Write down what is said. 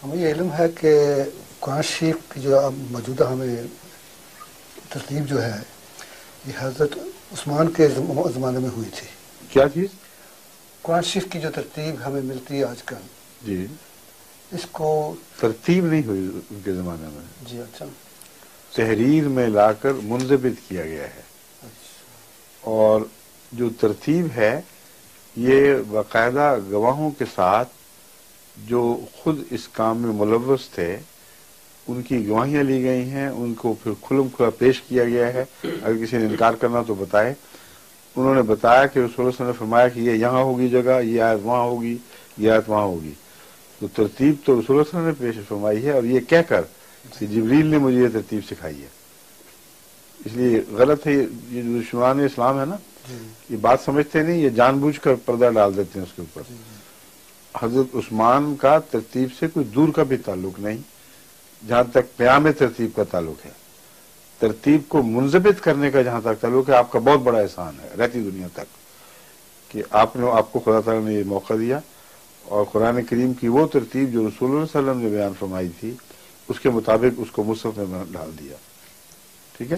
ہمیں یہ علم ہے کہ قرآن شریف کی جو موجودہ ہمیں ترتیب جو ہے یہ حضرت عثمان کے زمانے میں ہوئی تھی. کیا چیز؟ قرآن شریف کی جو ترتیب ہمیں ملتی ہے آج کل، جی اس کو ترتیب نہیں ہوئی ان کے زمانے میں. جی اچھا. تحریر میں لا کر منضبط کیا گیا ہے. اور جو ترتیب ہے یہ باقاعدہ گواہوں کے ساتھ جو خود اس کام میں ملوث تھے ان کی گواہیاں لی گئی ہیں، ان کو پھر کھلم کھلا پیش کیا گیا ہے. اگر کسی نے انکار کرنا تو بتائے. انہوں نے بتایا کہ رسول اللہ صلی اللہ علیہ وسلم نے فرمایا کہ یہ یہاں ہوگی جگہ، یہ آیت وہاں ہوگی، یہ آیت وہاں ہوگی. تو ترتیب تو رسول اللہ صلی اللہ علیہ وسلم نے پیش فرمائی ہے، اور یہ کہہ کر کہ جبریل نے مجھے یہ ترتیب سکھائی ہے. اس لیے غلط ہے یہ جو دشمنان اسلام ہے نا، یہ بات سمجھتے نہیں، یہ جان بوجھ کر پردہ ڈال دیتے ہیں اس کے اوپر. حضرت عثمان کا ترتیب سے کوئی دور کا بھی تعلق نہیں جہاں تک قیام ترتیب کا تعلق ہے. ترتیب کو منضبط کرنے کا جہاں تک تعلق ہے، آپ کا بہت بڑا احسان ہے رہتی دنیا تک کہ آپ کو خدا تعالیٰ نے یہ موقع دیا، اور قرآن کریم کی وہ ترتیب جو رسول اللہ صلی اللہ علیہ وسلم نے بیان فرمائی تھی اس کے مطابق اس کو مصحف میں ڈال دیا. ٹھیک ہے.